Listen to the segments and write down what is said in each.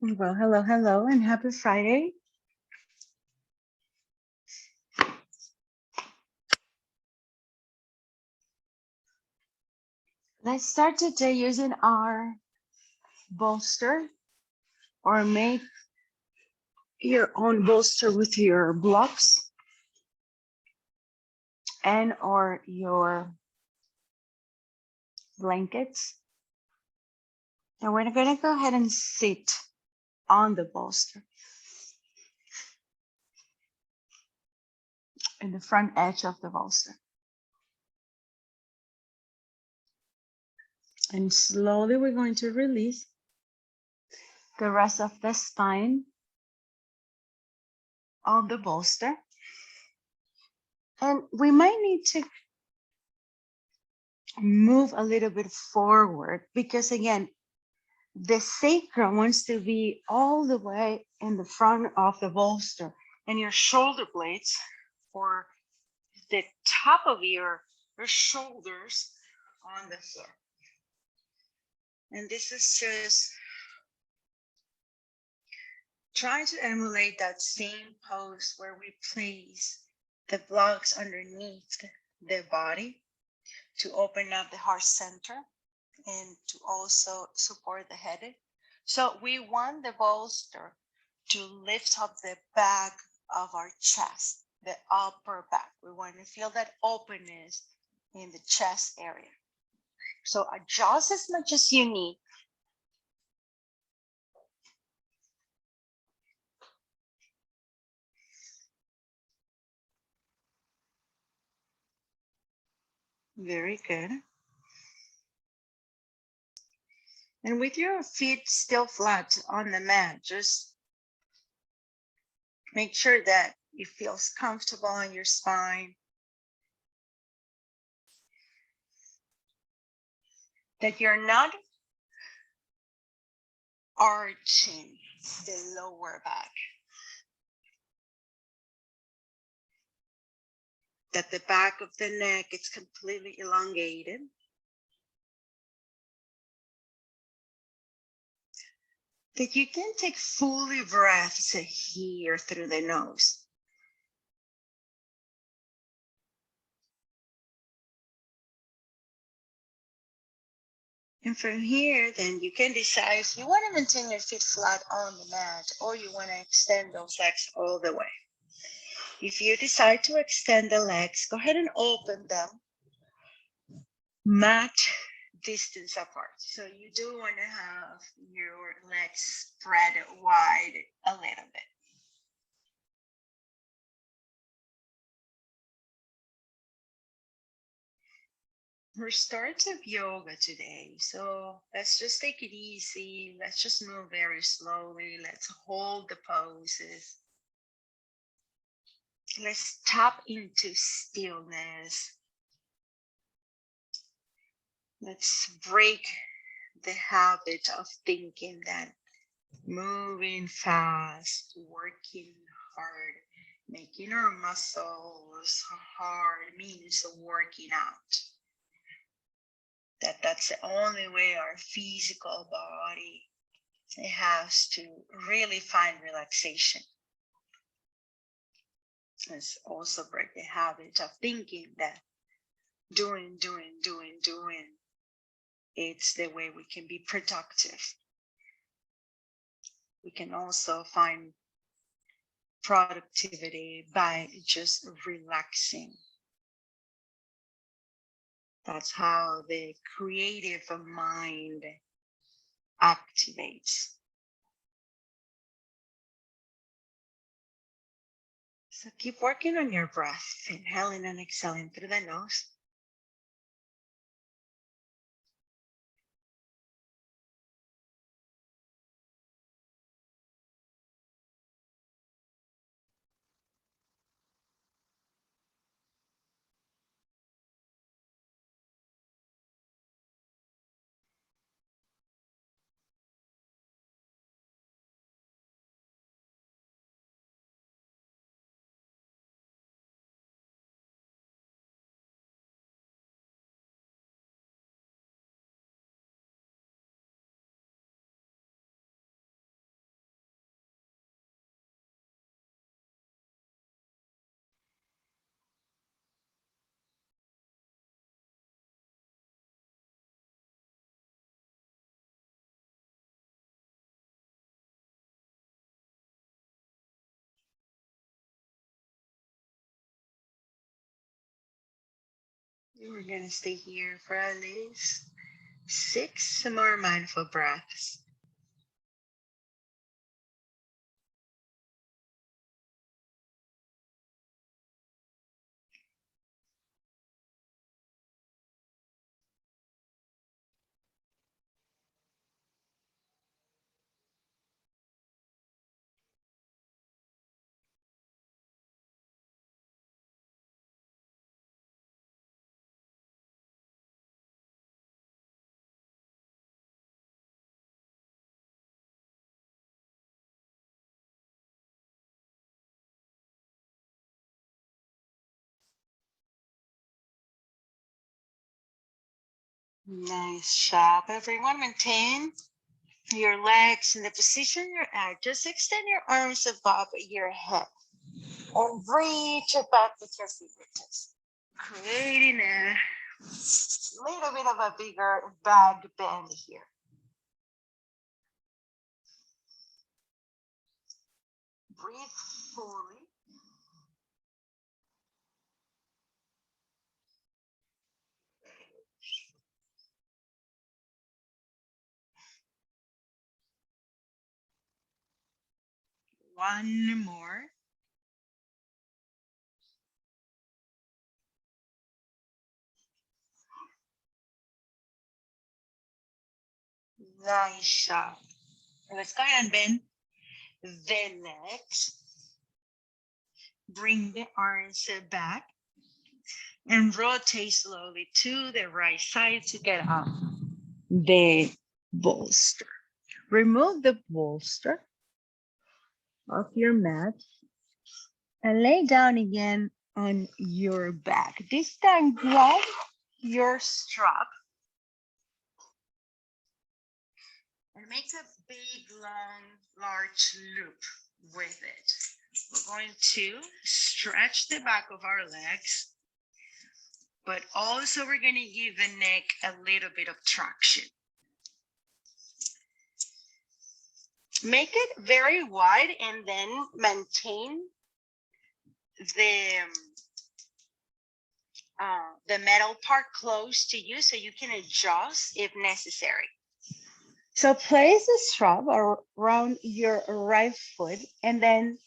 Well, hello, hello, and happy Friday. Let's start today using our bolster or make your own bolster with your blocks and or your blankets. And we're going to go ahead and sit on the bolster in the front edge of the bolster. And slowly we're going to release the rest of the spine on the bolster. And we might need to move a little bit forward because again, the sacrum wants to be all the way in the front of the bolster and your shoulder blades or the top of your shoulders on the floor. And this is just trying to emulate that same pose where we place the blocks underneath the body to open up the heart center and to also support the head. So we want the bolster to lift up the back of our chest, the upper back. We want to feel that openness in the chest area. So adjust as much as you need. Very good. And with your feet still flat on the mat, just make sure that it feels comfortable on your spine, that you're not arching the lower back, that the back of the neck is completely elongated. That you can take fully breaths here through the nose. And from here, then you can decide if you want to maintain your feet flat on the mat or you want to extend those legs all the way. If you decide to extend the legs, go ahead and open them mat distance apart. So you do want to have your legs spread wide a little bit. Restorative yoga today. So let's just take it easy. Let's just move very slowly. Let's hold the poses. Let's tap into stillness. Let's break the habit of thinking that moving fast, working hard, making our muscles hard means working out. That's the only way our physical body has to really find relaxation. Let's also break the habit of thinking that doing, it's the way we can be productive. We can also find productivity by just relaxing. That's how the creative mind activates. So keep working on your breath, inhaling and exhaling through the nose. We're gonna stay here for at least 6 more mindful breaths. Nice job, everyone. Maintain your legs in the position you're at. Just extend your arms above your head and reach it back with your fingertips, creating a little bit of a bigger back bend here. Breathe fully. One more. Nice job. Let's go ahead and bend the legs. Bring the arms back and rotate slowly to the right side to get up the bolster. Remove the bolster off your mat and lay down again on your back. This time, grab your strap and make a big, long, large loop with it. We're going to stretch the back of our legs, but also we're going to give the neck a little bit of traction. Make it very wide and then maintain the metal part close to you so you can adjust if necessary. So place the strap around your right foot and then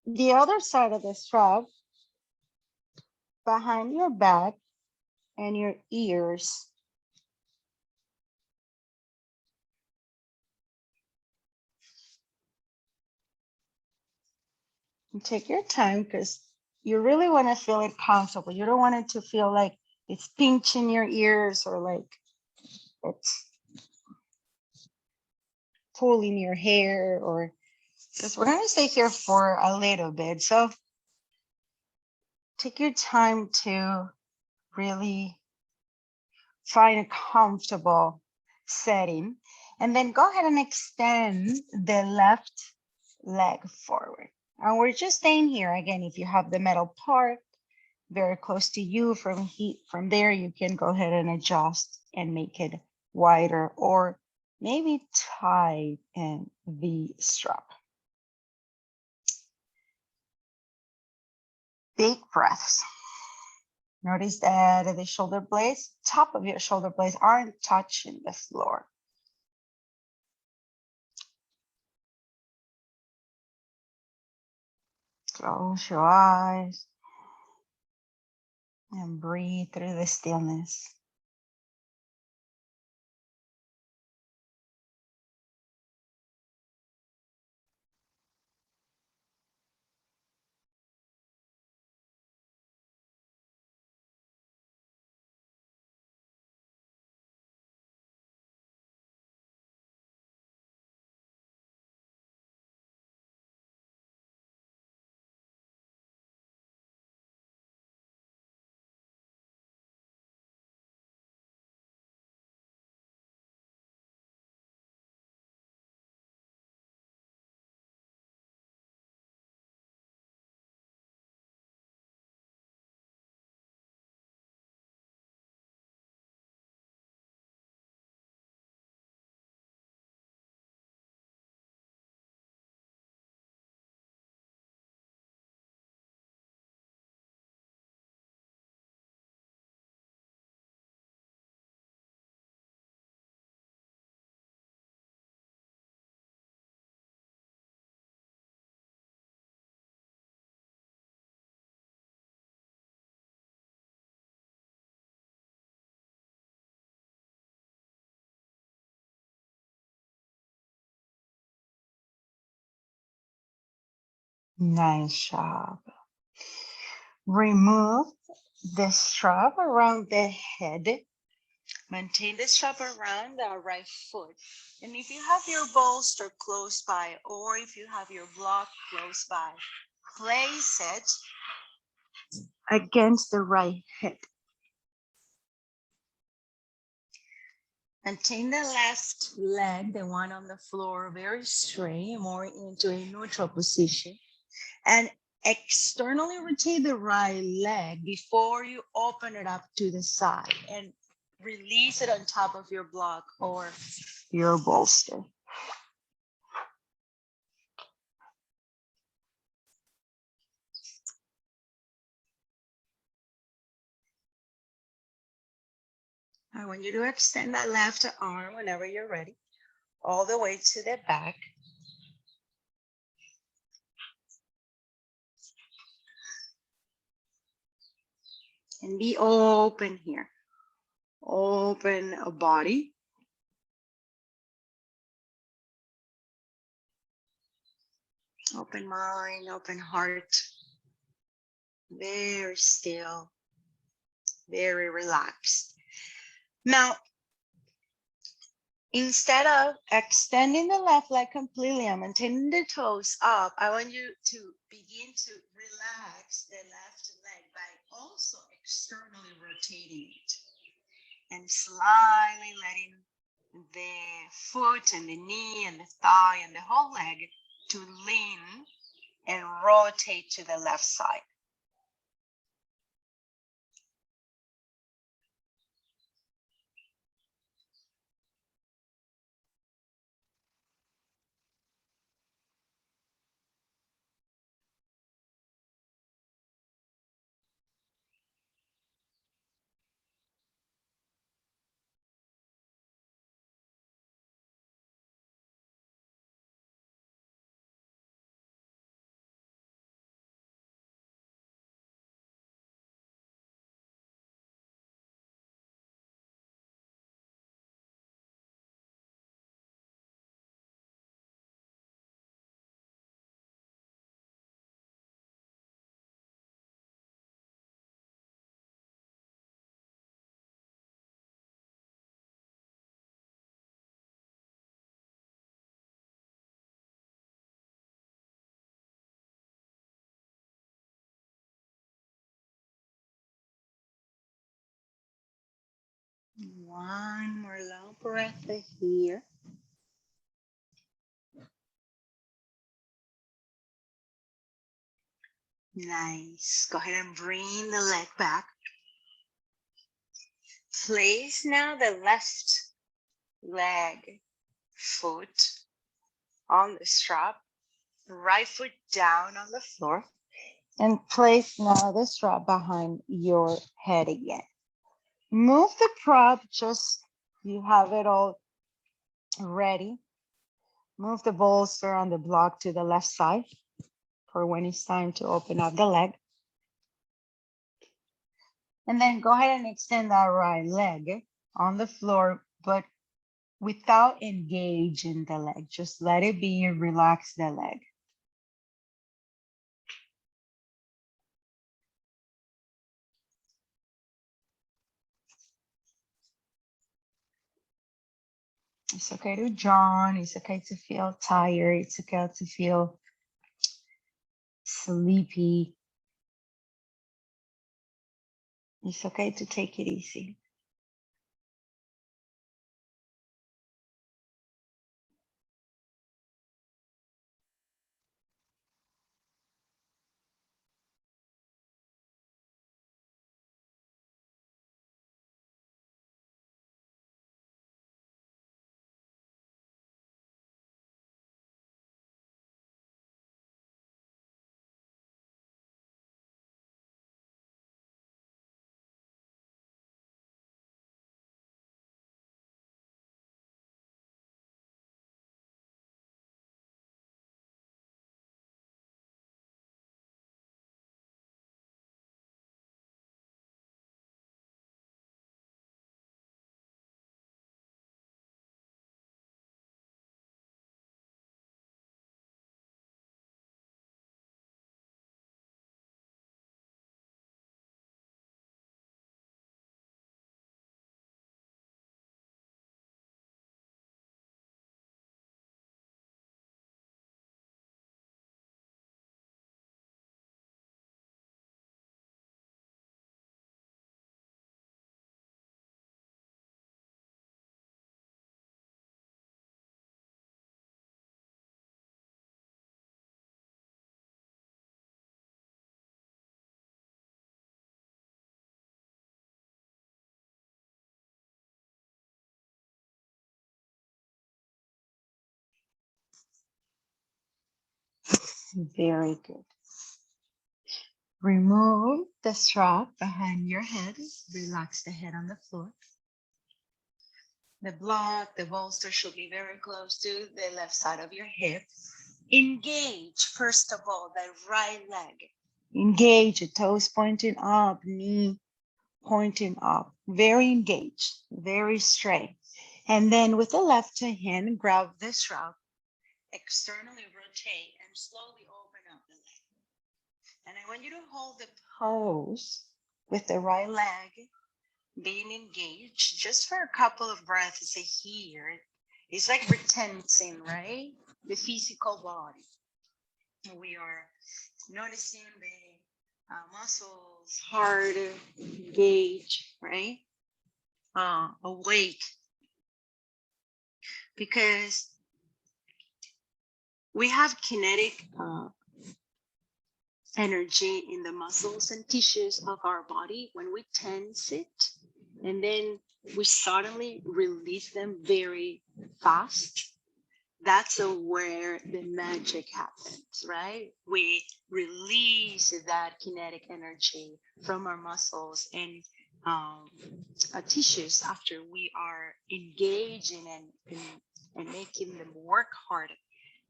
the other side of the strap behind your back and your ears. And take your time because you really want to feel it comfortable. You don't want it to feel like it's pinching your ears or like it's pulling your hair, or because we're going to stay here for a little bit. So take your time to really find a comfortable setting, and then go ahead and extend the left leg forward. And we're just staying here. Again, if you have the metal part very close to you, from there, you can go ahead and adjust and make it wider or maybe tighten the strap. Big breaths. Notice that the shoulder blades, top of your shoulder blades aren't touching the floor. Close your eyes and breathe through the stillness. Nice job. Remove the strap around the head. Maintain the strap around the right foot. And if you have your bolster close by, or if you have your block close by, place it against the right hip. Maintain the left leg, the one on the floor, very straight, more into a neutral position. And externally rotate the right leg before you open it up to the side and release it on top of your block or your bolster. I want you to extend that left arm whenever you're ready, all the way to the back. And be open here. Open a body. Open mind, open heart. Very still, very relaxed. Now, instead of extending the left leg completely and maintaining the toes up, I want you to begin to relax the left leg by also externally rotating it and slightly letting the foot and the knee and the thigh and the whole leg to lean and rotate to the left side. One more long breath here. Nice. Go ahead and bring the leg back. Place now the left leg foot on the strap, right foot down on the floor, and place now the strap behind your head again. Move the prop, just you have it all ready. Move the bolster on the block to the left side for when it's time to open up the leg. And then go ahead and extend that right leg on the floor, but without engaging the leg. Just let it be, relax the leg. It's okay to yawn. It's okay to feel tired. It's okay to feel sleepy. It's okay to take it easy. Very good. Remove the strap behind your head. Relax the head on the floor. The block, the bolster should be very close to the left side of your hip. Engage, first of all, the right leg. Engage, the toes pointing up, knee pointing up. Very engaged, very straight. And then with the left hand, grab the strap, externally rotate, and slowly open up the leg. And I want you to hold the pose with the right leg being engaged just for a couple of breaths here. It's like retensing, right? The physical body. We are noticing the muscles, heart, engage, right? Awake. Because we have kinetic energy in the muscles and tissues of our body when we tense it, and then we suddenly release them very fast. That's where the magic happens, right? We release that kinetic energy from our muscles and tissues after we are engaging and making them work hard.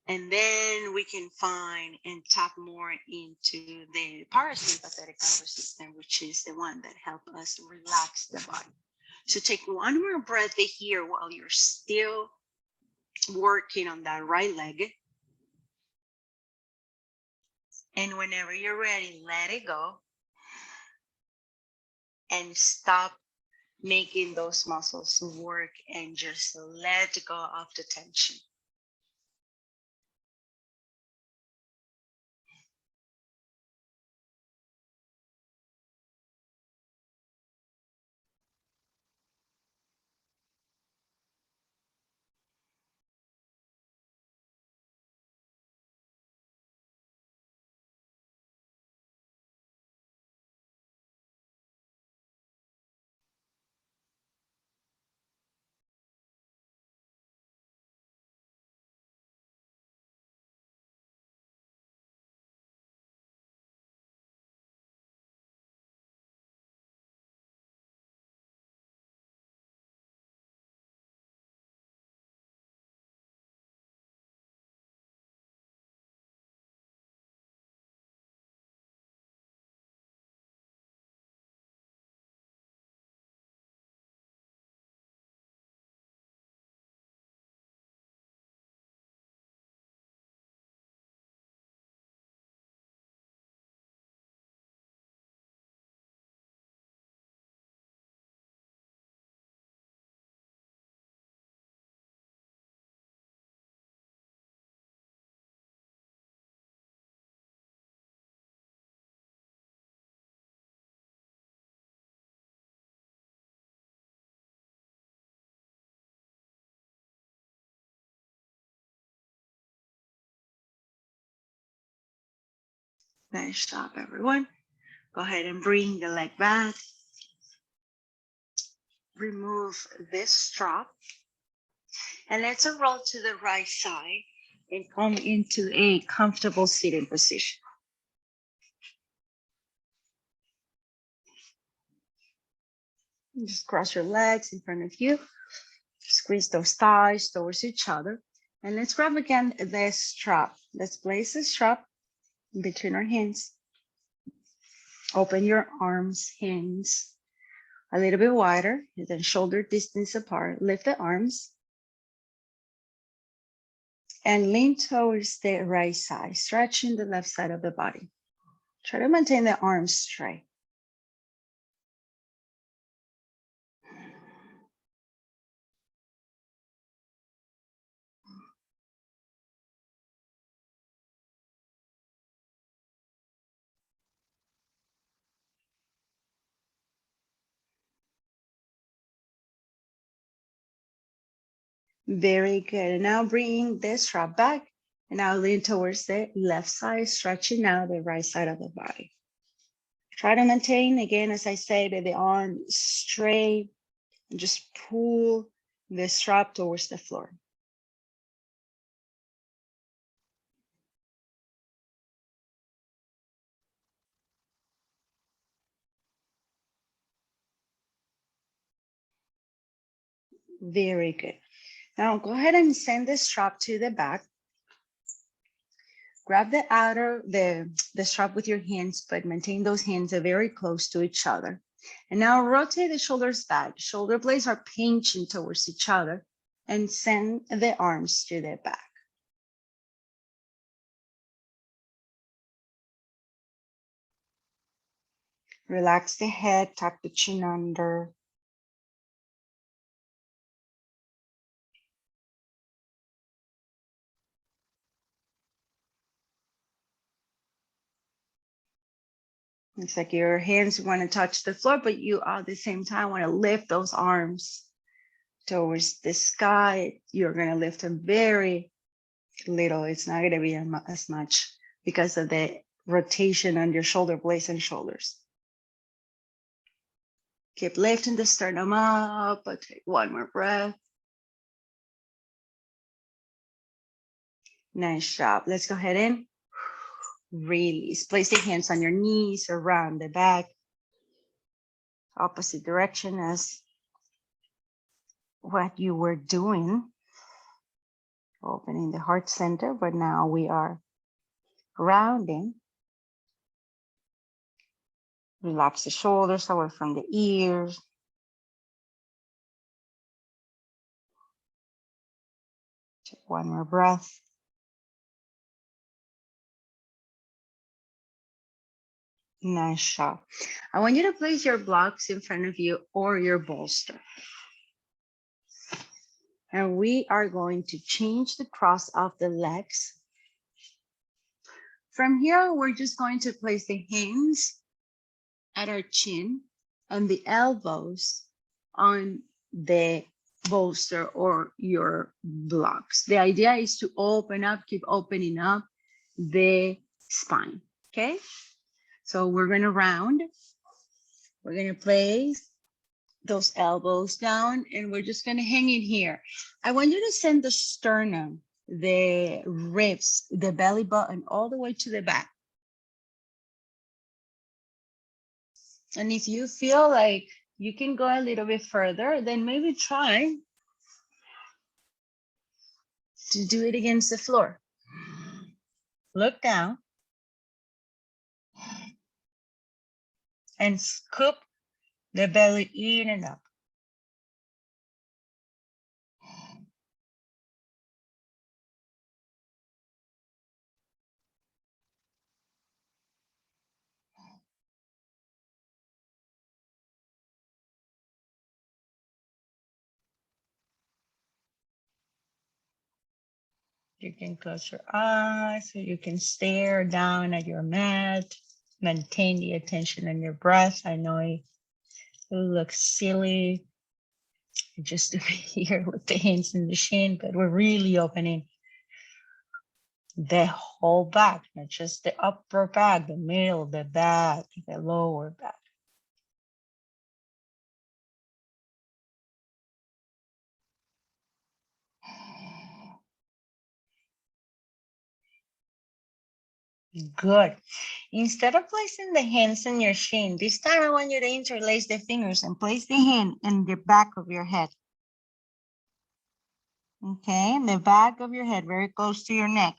And then we can find and tap more into the parasympathetic nervous system, which is the one that helps us relax the body. So take one more breath here while you're still working on that right leg. And whenever you're ready, let it go. And stop making those muscles work and just let go of the tension. Nice job, everyone. Go ahead and bring the leg back. Remove this strap. And let's roll to the right side and come into a comfortable sitting position. Just cross your legs in front of you. Squeeze those thighs towards each other. And let's grab again this strap. Let's place the strap between our hands. Open your arms, hands a little bit wider, and then shoulder distance apart. Lift the arms and lean towards the right side, stretching the left side of the body. Try to maintain the arms straight. Very good. Now bringing this strap back and now lean towards the left side, stretching out the right side of the body. Try to maintain, again, as I said, the arm straight and just pull the strap towards the floor. Very good. Now go ahead and send the strap to the back. Grab the strap with your hands, but maintain those hands very close to each other. And now rotate the shoulders back. Shoulder blades are pinching towards each other, and send the arms to the back. Relax the head, tuck the chin under. It's like your hands want to touch the floor, but you at the same time want to lift those arms towards the sky. You're going to lift them very little. It's not going to be as much because of the rotation on your shoulder blades and shoulders. Keep lifting the sternum up, but take one more breath. Nice job. Let's go ahead and release. Place the hands on your knees around the back. Opposite direction as what you were doing. Opening the heart center, but now we are rounding. Relax the shoulders away from the ears. Take one more breath. Nice job. I want you to place your blocks in front of you or your bolster. And we are going to change the cross of the legs. From here, we're just going to place the hands at our chin and the elbows on the bolster or your blocks. The idea is to open up, keep opening up the spine, okay? So we're gonna round. We're gonna place those elbows down and we're just gonna hang in here. I want you to send the sternum, the ribs, the belly button all the way to the back. And if you feel like you can go a little bit further, then maybe try to do it against the floor. Look down and scoop the belly in and up. You can close your eyes, or you can stare down at your mat. Maintain the attention on your breath. I know it looks silly just to be here with the hands in the shin, but we're really opening the whole back, not just the upper back, the middle, the back, the lower back. Good. Instead of placing the hands on your shin, this time I want you to interlace the fingers and place the hand in the back of your head. Okay, in the back of your head, very close to your neck.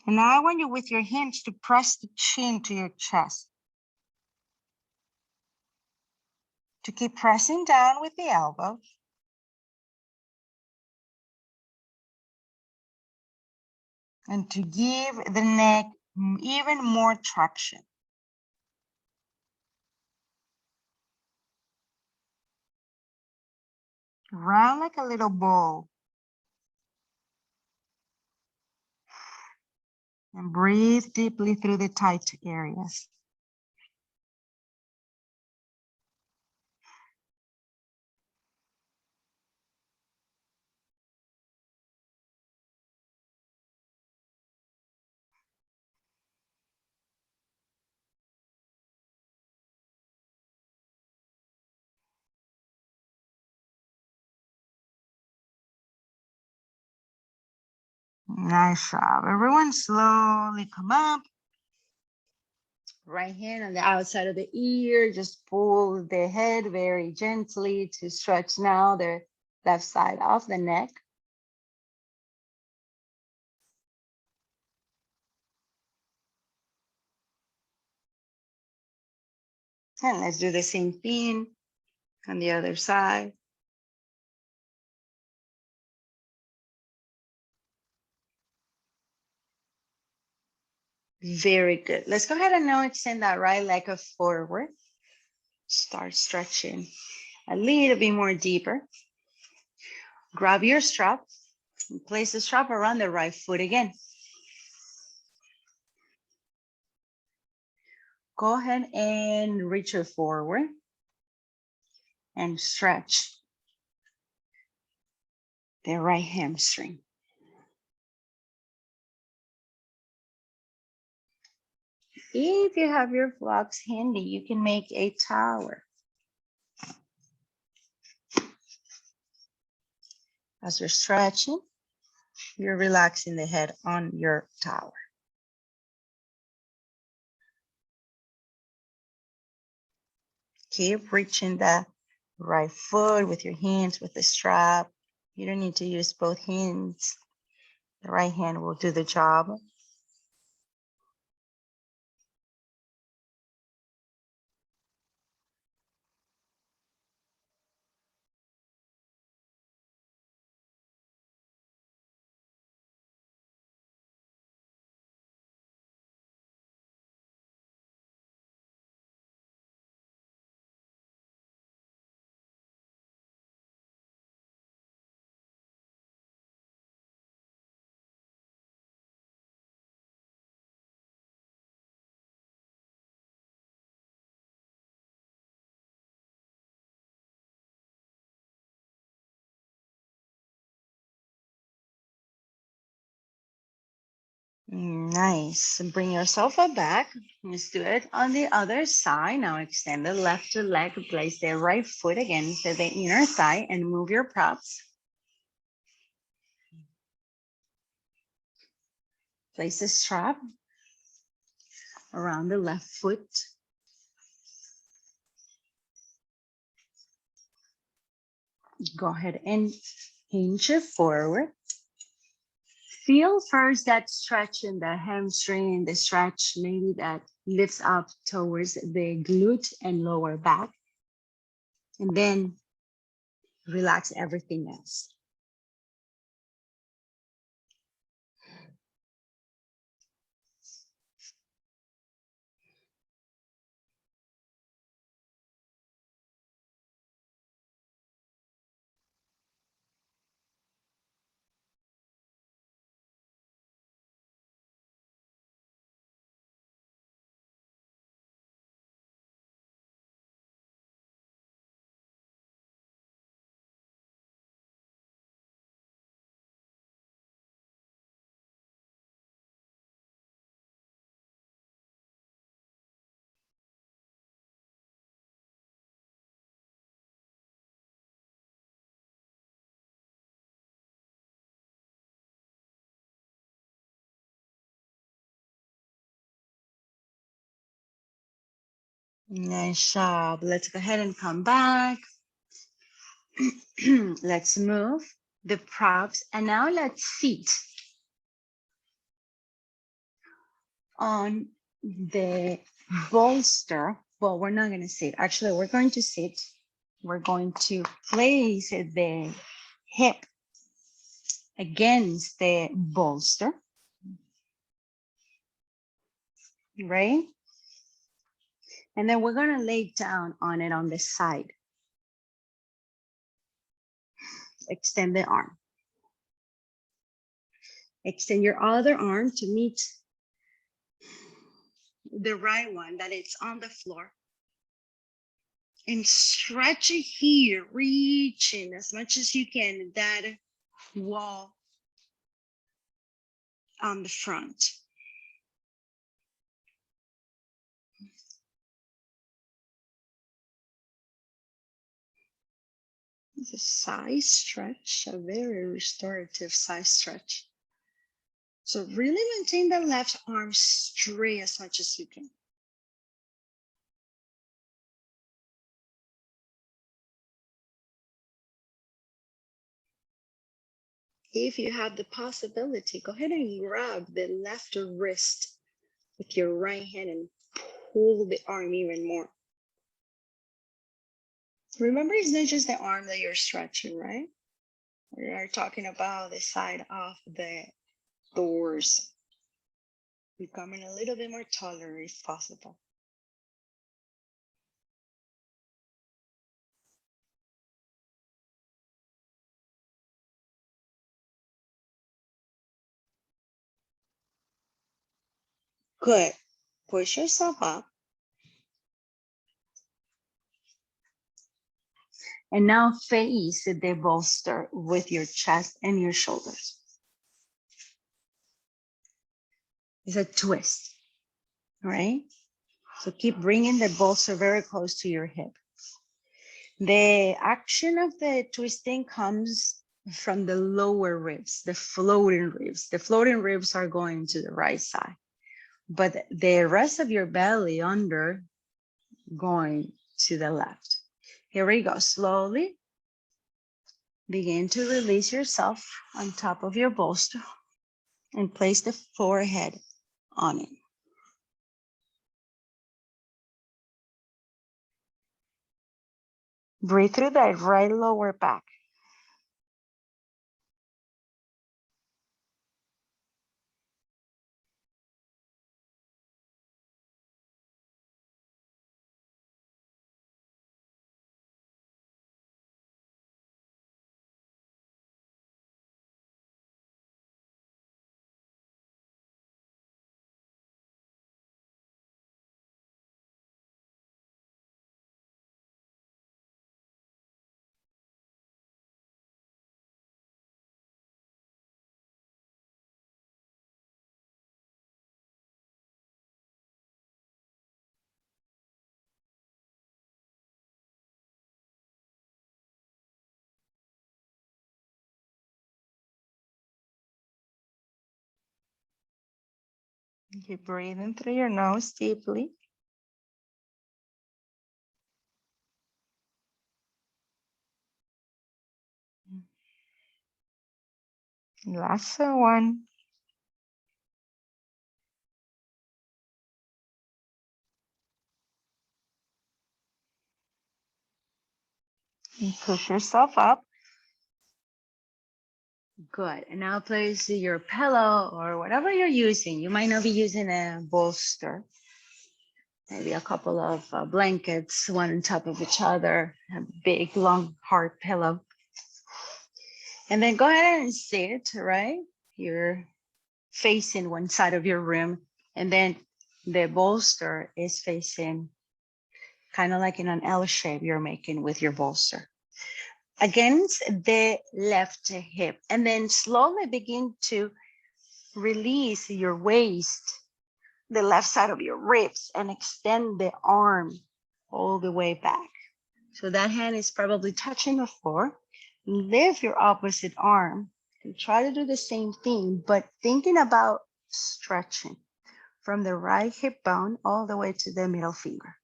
And now I want you with your hands to press the chin to your chest. To keep pressing down with the elbows. And to give the neck even more traction. Round like a little ball. And breathe deeply through the tight areas. Nice job. Everyone slowly come up. Right hand on the outside of the ear. Just pull the head very gently to stretch now the left side of the neck. And let's do the same thing on the other side. Very good. Let's go ahead and now extend that right leg forward. Start stretching a little bit more deeper. Grab your strap and place the strap around the right foot again. Go ahead and reach it forward and stretch the right hamstring. If you have your blocks handy, you can make a tower. As you're stretching, you're relaxing the head on your tower. Keep reaching that right foot with your hands with the strap. You don't need to use both hands. The right hand will do the job. Nice. Bring yourself up back. Let's do it on the other side. Now extend the left leg, place the right foot against the inner thigh and move your props. Place the strap around the left foot. Go ahead and hinge it forward. Feel first that stretch in the hamstring, the stretch maybe that lifts up towards the glute and lower back. And then relax everything else. Nice job. Let's go ahead and come back. Let's move the props and now let's sit on the bolster. Well, we're not going to sit. Actually, we're going to sit. We're going to place the hip against the bolster, right? And then we're going to lay down on it on the side. Extend the arm. Extend your other arm to meet the right one that it's on the floor. And stretch it here, reaching as much as you can that wall on the front. It's a side stretch, a very restorative side stretch. So really maintain the left arm straight as much as you can. If you have the possibility, go ahead and grab the left wrist with your right hand and pull the arm even more. Remember, it's not just the arm that you're stretching, right? We are talking about the side of the doors, becoming a little bit more taller if possible. Good. Push yourself up. And now face the bolster with your chest and your shoulders. It's a twist, right? So keep bringing the bolster very close to your hip. The action of the twisting comes from the lower ribs, the floating ribs. The floating ribs are going to the right side, but the rest of your belly under going to the left. Here we go. Slowly begin to release yourself on top of your bolster and place the forehead on it. Breathe through that right lower back. Keep breathing through your nose deeply. Last one. And push yourself up. Good. And now place your pillow or whatever you're using. You might not be using a bolster. Maybe a couple of blankets, one on top of each other, a big, long, hard pillow. And then go ahead and sit, right? You're facing one side of your room, and then the bolster is facing kind of like in an L shape you're making with your bolster against the left hip. And then slowly begin to release your waist, the left side of your ribs, and extend the arm all the way back. So that hand is probably touching the floor. Lift your opposite arm and try to do the same thing, but thinking about stretching from the right hip bone all the way to the middle finger.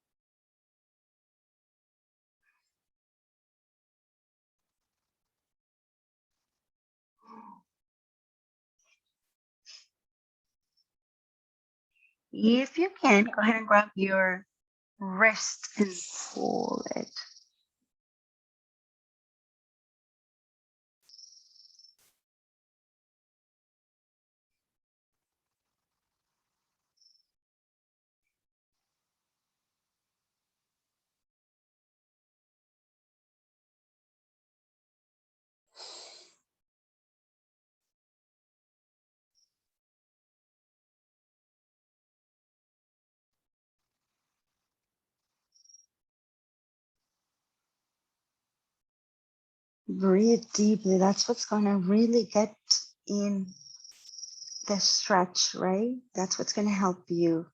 If you can, go ahead and grab your wrist and pull it. Breathe deeply. That's what's going to really get in the stretch, right? That's what's going to help you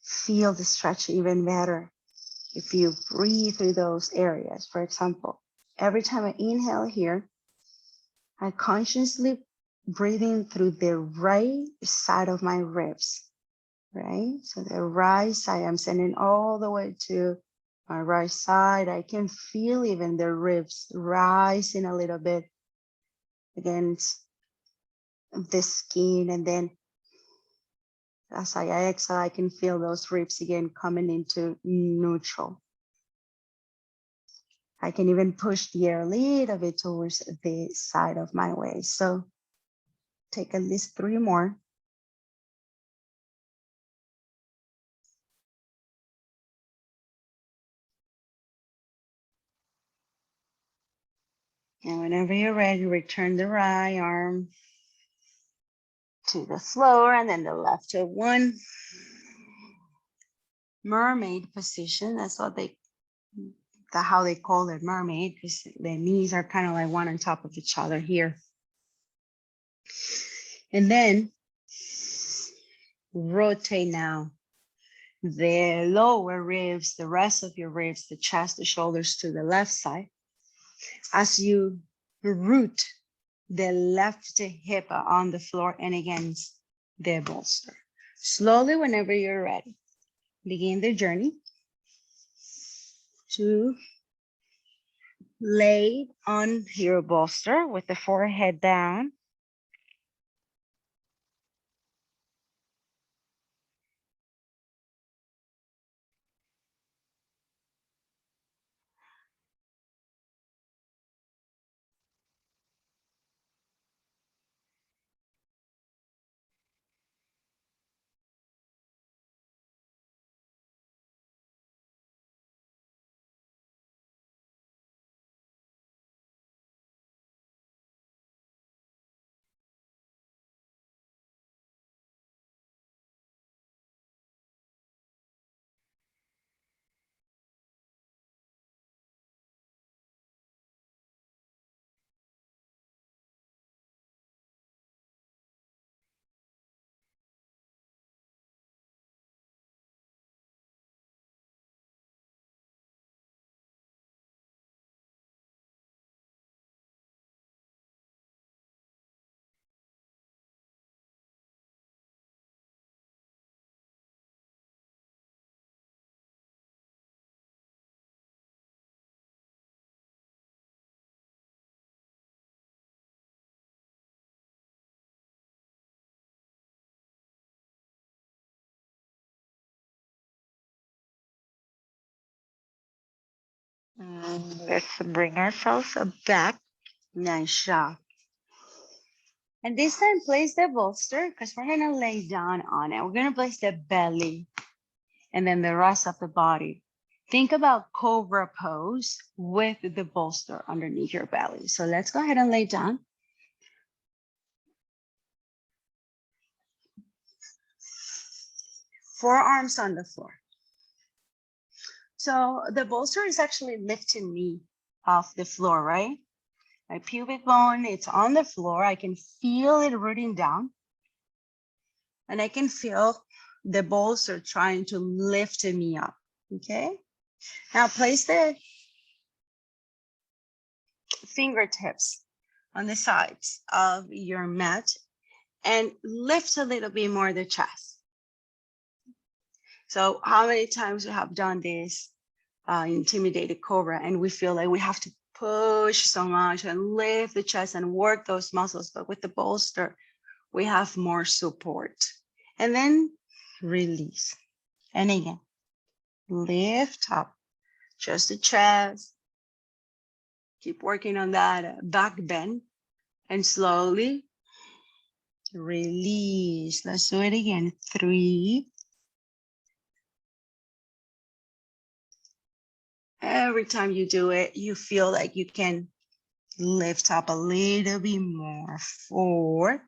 feel the stretch even better. If you breathe through those areas, for example, every time I inhale here, I consciously breathing through the right side of my ribs, right? So the right side, I'm sending all the way to my right side. I can feel even the ribs rising a little bit against the skin. And then as I exhale, I can feel those ribs again coming into neutral. I can even push the air a little bit towards the side of my waist. So take at least 3 more. And whenever you're ready, return the right arm to the floor and then the left to one. Mermaid position. That's what how they call it, mermaid, because the knees are kind of like one on top of each other here. And then rotate now the lower ribs, the rest of your ribs, the chest, the shoulders to the left side. As you root the left hip on the floor and against the bolster. Slowly, whenever you're ready, begin the journey to lay on your bolster with the forehead down. Let's bring ourselves back. Nice job. And this time, place the bolster because we're going to lay down on it. We're going to place the belly and then the rest of the body. Think about cobra pose with the bolster underneath your belly. So let's go ahead and lay down. Forearms on the floor. So the bolster is actually lifting me off the floor, right? My pubic bone, it's on the floor. I can feel it rooting down. And I can feel the bolster trying to lift me up, okay? Now place the fingertips on the sides of your mat and lift a little bit more the chest. So how many times we have done this intimidated cobra and we feel like we have to push so much and lift the chest and work those muscles, but with the bolster, we have more support. And then release. And again, lift up just the chest. Keep working on that back bend and slowly release. Let's do it again. 3. Every time you do it, you feel like you can lift up a little bit more. 4.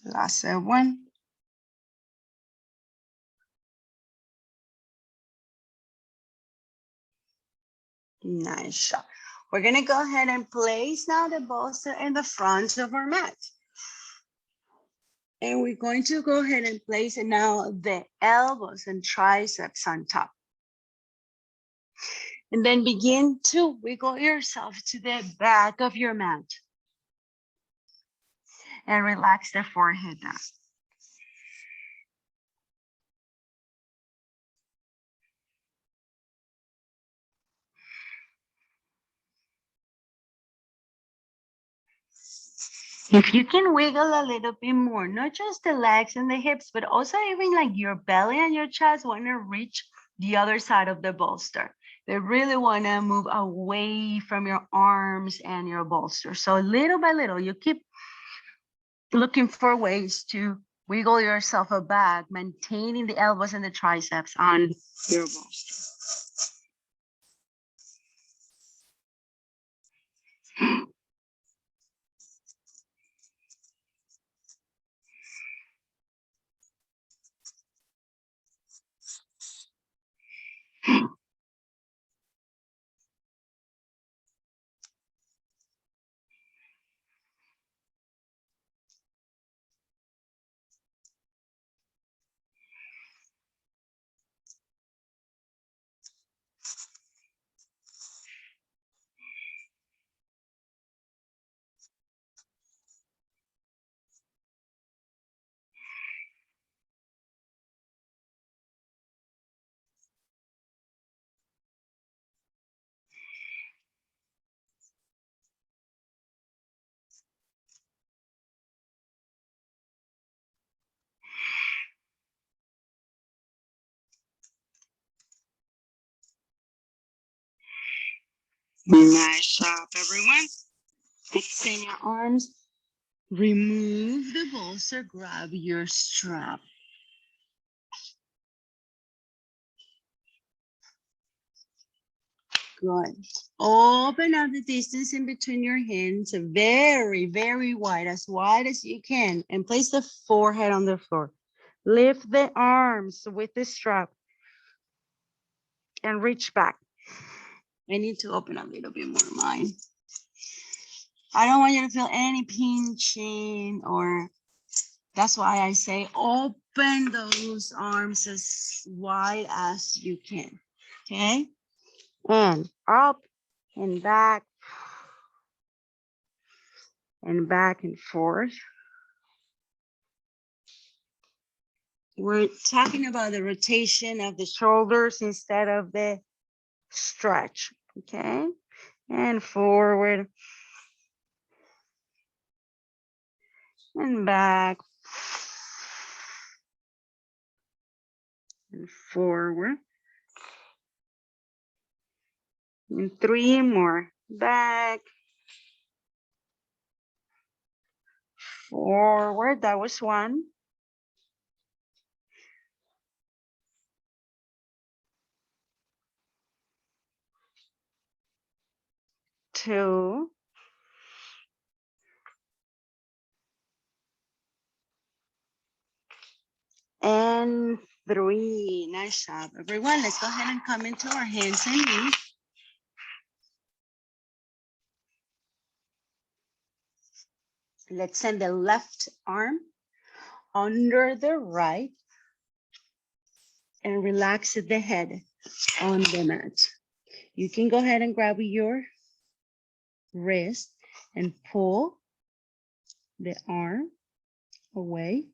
Last 1. Nice shot. We're going to go ahead and place now the bolster in the front of our mat. And we're going to go ahead and place it now the elbows and triceps on top. And then begin to wiggle yourself to the back of your mat. And relax the forehead down. If you can wiggle a little bit more, not just the legs and the hips, but also even like your belly and your chest want to reach the other side of the bolster. They really want to move away from your arms and your bolster. So little by little, you keep looking for ways to wiggle yourself back, maintaining the elbows and the triceps on your bolster. Nice job, everyone. Extend your arms. Remove the bolster, grab your strap. Good. Open up the distance in between your hands, very, very wide as you can, and place the forehead on the floor. Lift the arms with the strap and reach back. I need to open a little bit more mine. I don't want you to feel any pinching, or that's why I say open those arms as wide as you can. Okay? And up and back and forth. We're talking about the rotation of the shoulders instead of the stretch. Okay? And forward and back and forward. And 3 more. Back, forward. That was 1. 2. And 3. Nice job, everyone. Let's go ahead and come into our hands and knees. Let's send the left arm under the right and relax the head on the mat. You can go ahead and grab your wrist and pull the arm away.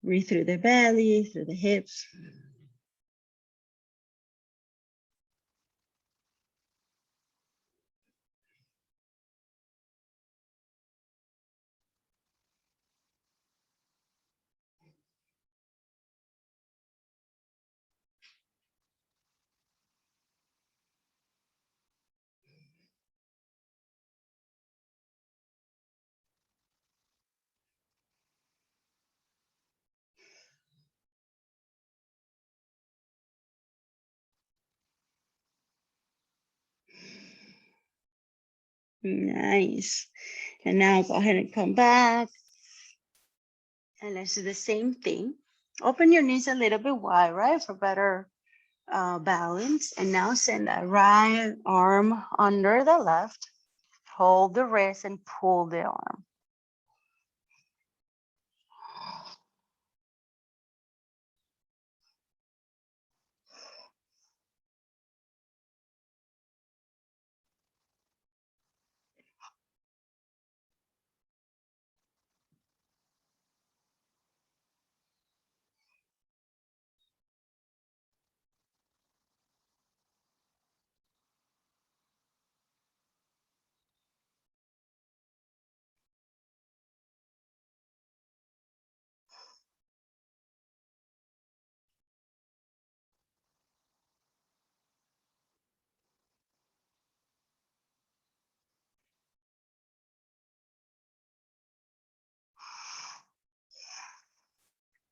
Breathe through the belly, through the hips. Nice. And now go ahead and come back. And let's do the same thing. Open your knees a little bit wide, right? For better balance. And now send that right arm under the left. Hold the wrist and pull the arm.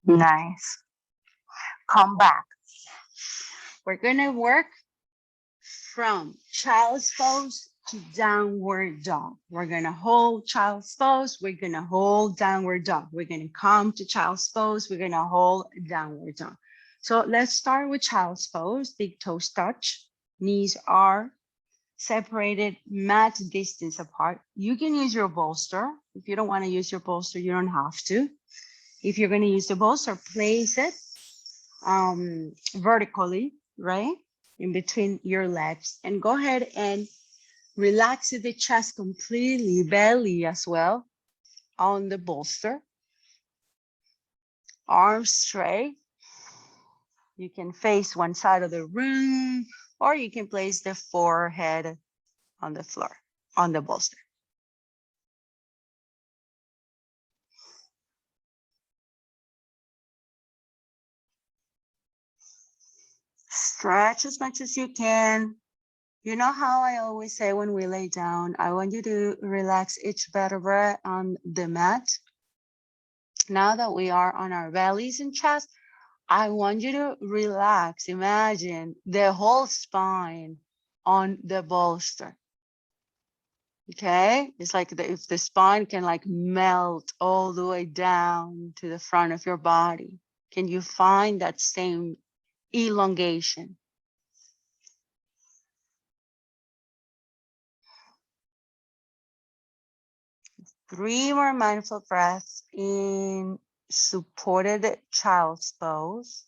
Nice. Come back. We're gonna work from child's pose to downward dog. We're gonna hold child's pose. We're gonna hold downward dog. We're gonna come to child's pose. We're gonna hold downward dog. So let's start with child's pose. Big toes touch. Knees are separated mat distance apart. You can use your bolster. If you don't want to use your bolster, you don't have to. If you're going to use the bolster, place it vertically, right? In between your legs, and go ahead and relax the chest completely, belly as well on the bolster. Arms straight. You can face one side of the room, or you can place the forehead on the floor, on the bolster. Stretch as much as you can. You know how I always say when we lay down, I want you to relax each vertebra on the mat. Now that we are on our bellies and chest, I want you to relax. Imagine the whole spine on the bolster. Okay, it's like if the spine can like melt all the way down to the front of your body. Can you find that same elongation? 3 more mindful breaths in supported child's pose.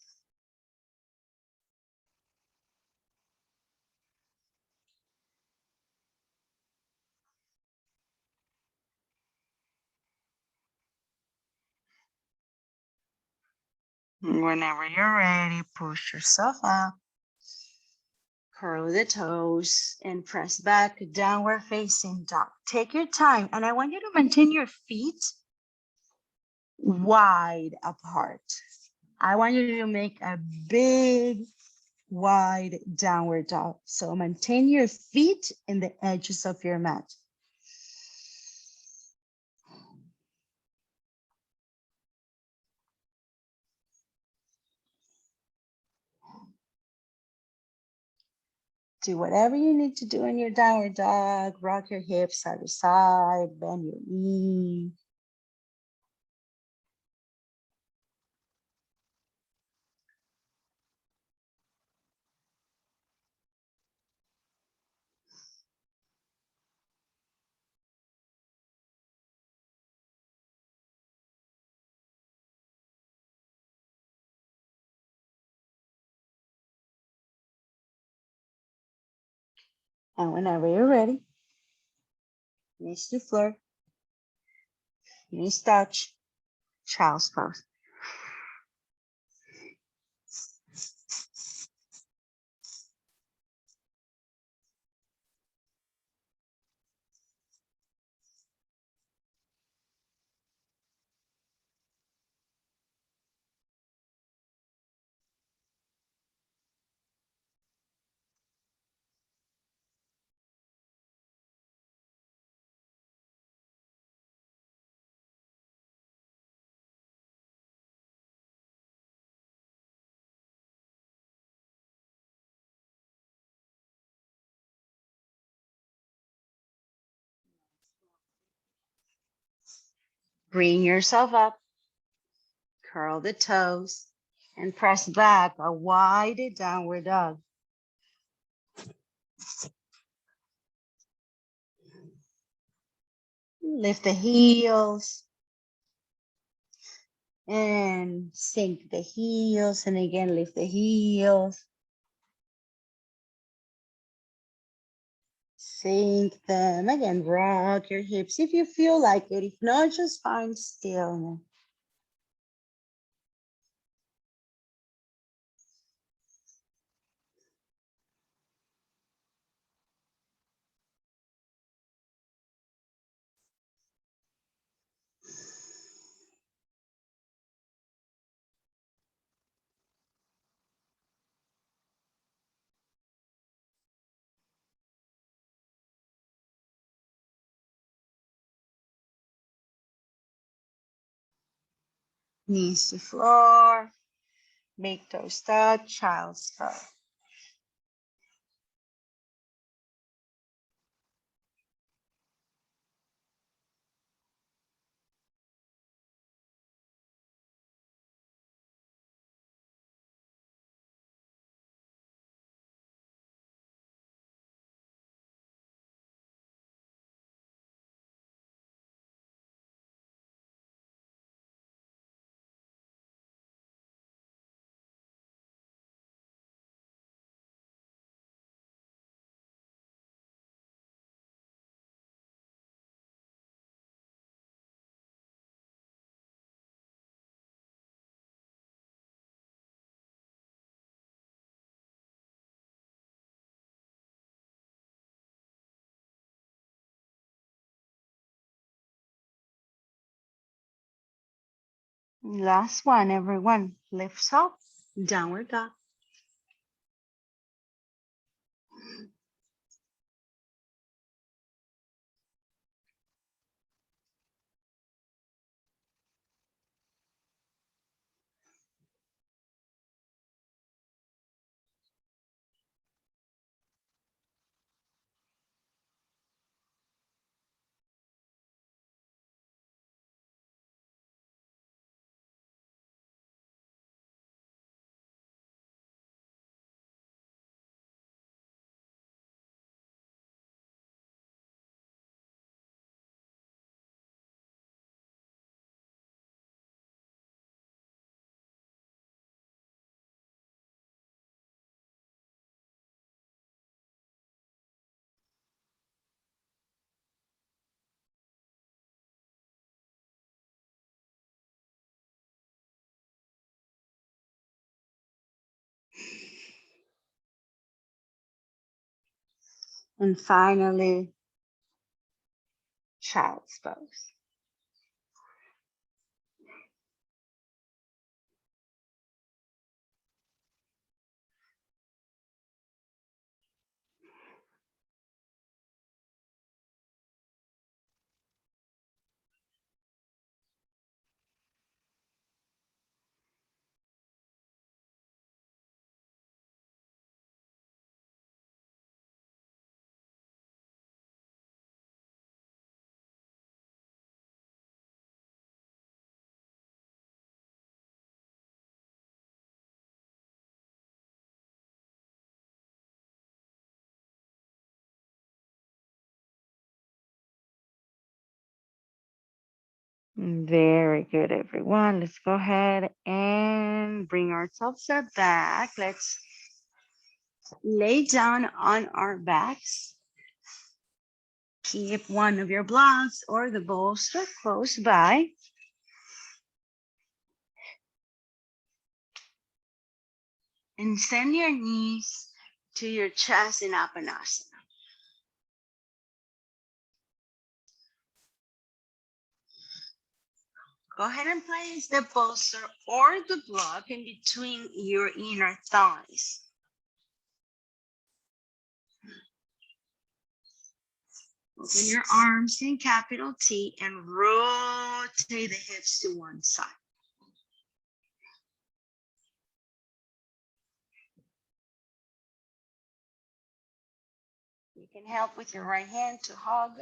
Whenever you're ready, push yourself up, curl the toes, and press back, downward facing dog. Take your time, and I want you to maintain your feet wide apart. I want you to make a big, wide downward dog. So maintain your feet in the edges of your mat. Do whatever you need to do in your downward dog. Rock your hips side to side, bend your knee. And whenever you're ready, knees to floor, knees touch, child's pose. Bring yourself up, curl the toes, and press back a wide downward dog. Lift the heels and sink the heels, and again lift the heels. Sink them. Again, rock your hips if you feel like it. If not, just find stillness. Knees to floor. Big toes touch. Child's pose. Last one, everyone. Lifts up. Downward dog. And finally, child's pose. Very good, everyone. Let's go ahead and bring ourselves back. Let's lay down on our backs. Keep one of your blocks or the bolster close by. And send your knees to your chest in Apanasana. Go ahead and place the bolster or the block in between your inner thighs. Open your arms in capital T and rotate the hips to one side. You can help with your right hand to hug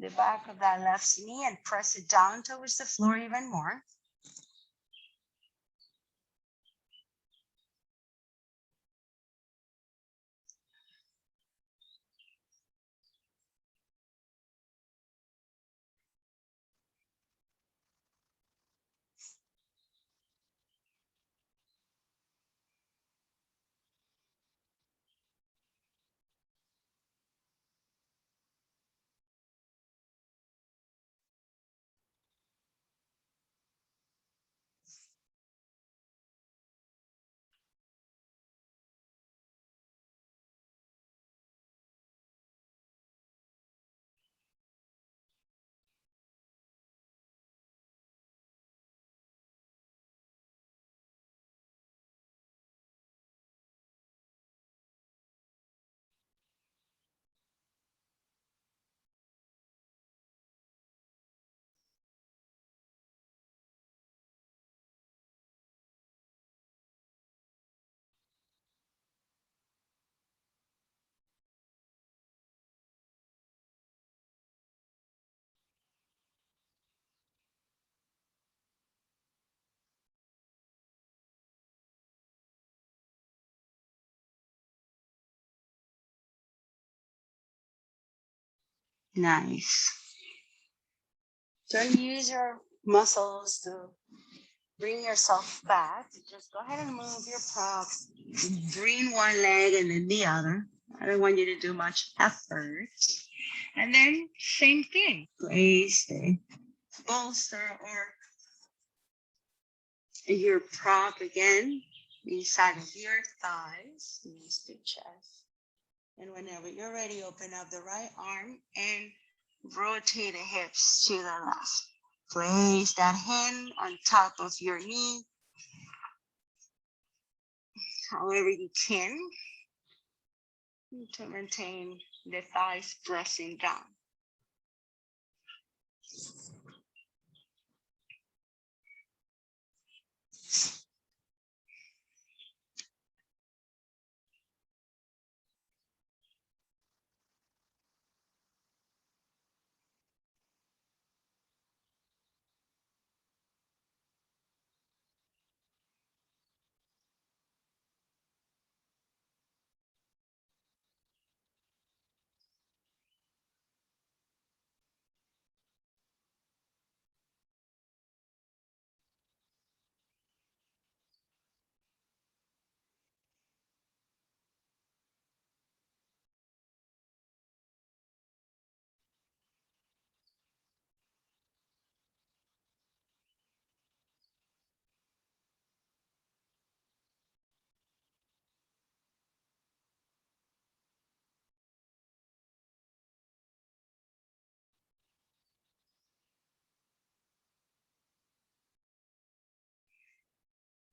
the back of that left knee and press it down towards the floor even more. Nice. Don't use your muscles to bring yourself back. Just go ahead and move your props. Bring one leg and then the other. I don't want you to do much effort. And then same thing. Place the bolster or your prop again inside of your thighs, knees to chest. And whenever you're ready, open up the right arm and rotate the hips to the left. Place that hand on top of your knee, however you can, to maintain the thighs pressing down.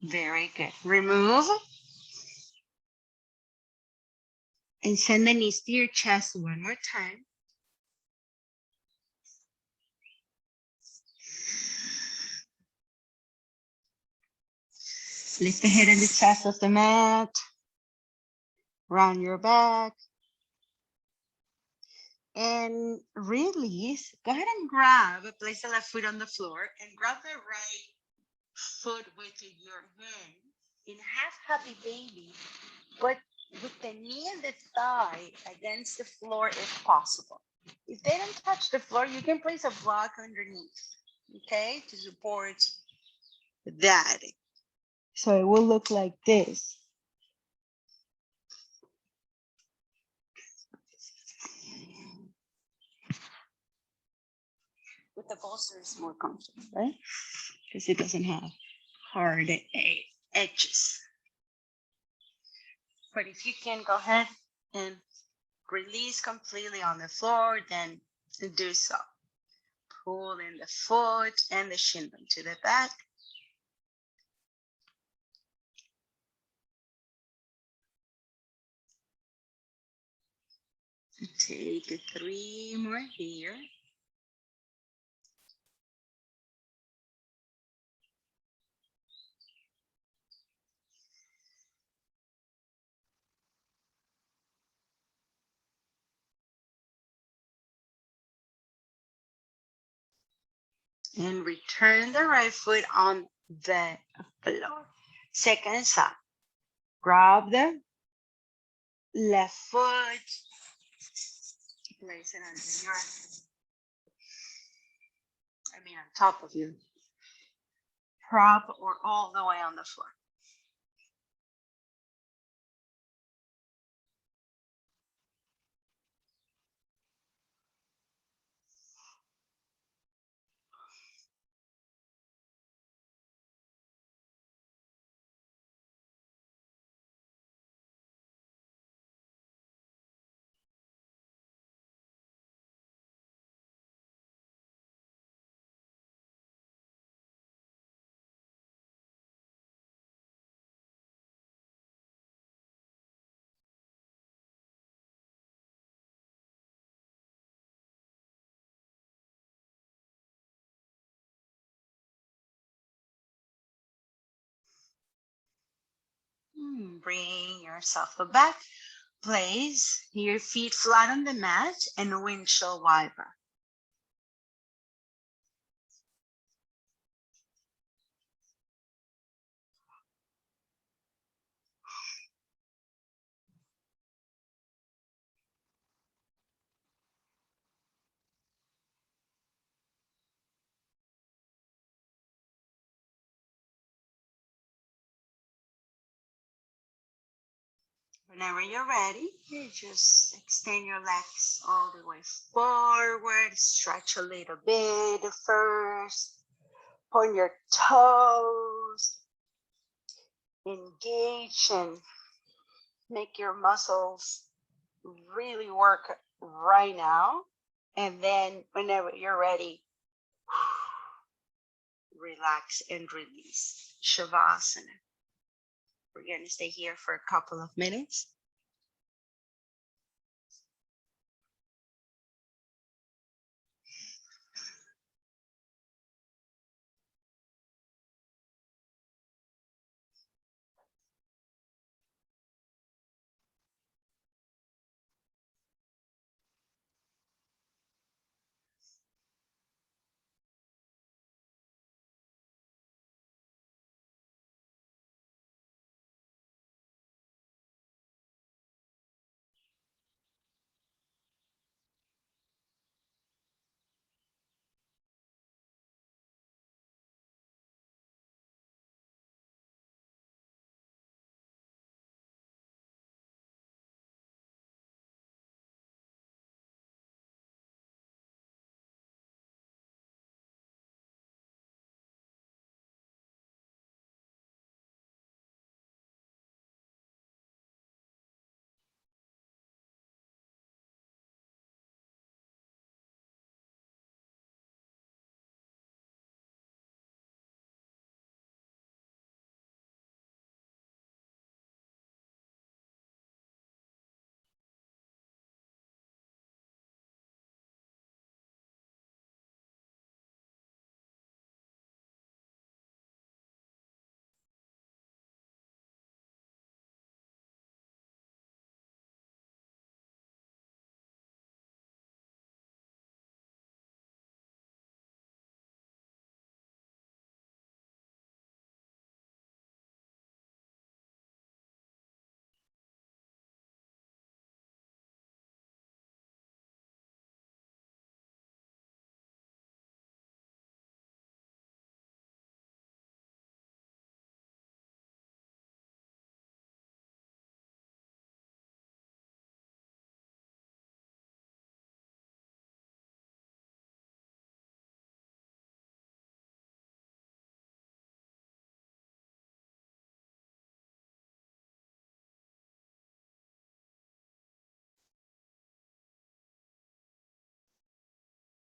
Very good. Remove and send the knees to your chest one more time. Lift the head and the chest off the mat. Round your back. And release. Go ahead and grab, place the left foot on the floor and grab the right foot with your hand in half happy baby, but with the knee and the thigh against the floor if possible. If they don't touch the floor, you can place a block underneath, okay, to support that. So it will look like this. With the bolster, it's more comfortable, right? Because it doesn't have hard edges. But if you can, go ahead and release completely on the floor, then do so. Pull in the foot and the shin bone to the back. Take 3 more here. And return the right foot on the floor. Second side. Grab the left foot. Place it under your, on top of you. Prop or all the way on the floor. Bring yourself back. Place your feet flat on the mat and windshield wiper. Whenever you're ready, you just extend your legs all the way forward, stretch a little bit first, point your toes, engage and make your muscles really work right now. And then whenever you're ready, relax and release. Shavasana. We're going to stay here for a couple of minutes.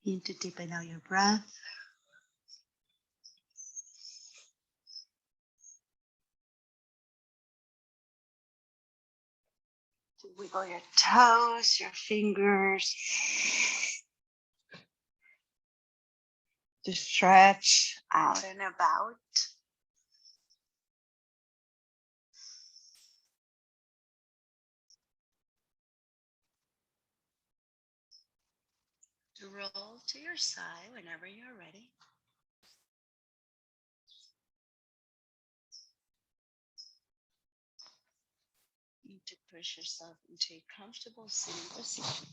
You need to deepen out your breath. To wiggle your toes, your fingers. To stretch out and about. To roll to your side whenever you're ready. You need to push yourself into a comfortable sitting position.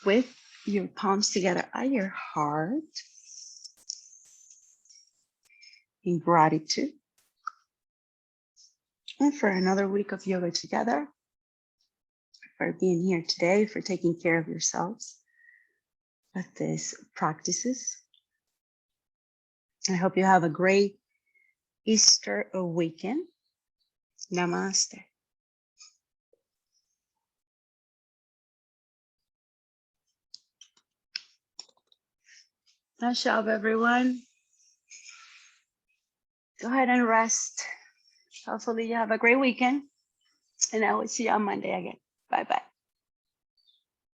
With your palms together at your heart. In gratitude. And for another week of yoga together. For being here today, for taking care of yourselves with these practices. I hope you have a great Easter weekend. Namaste. Nice job, everyone. Go ahead and rest. Hopefully you have a great weekend. And I will see you on Monday again. Bye-bye.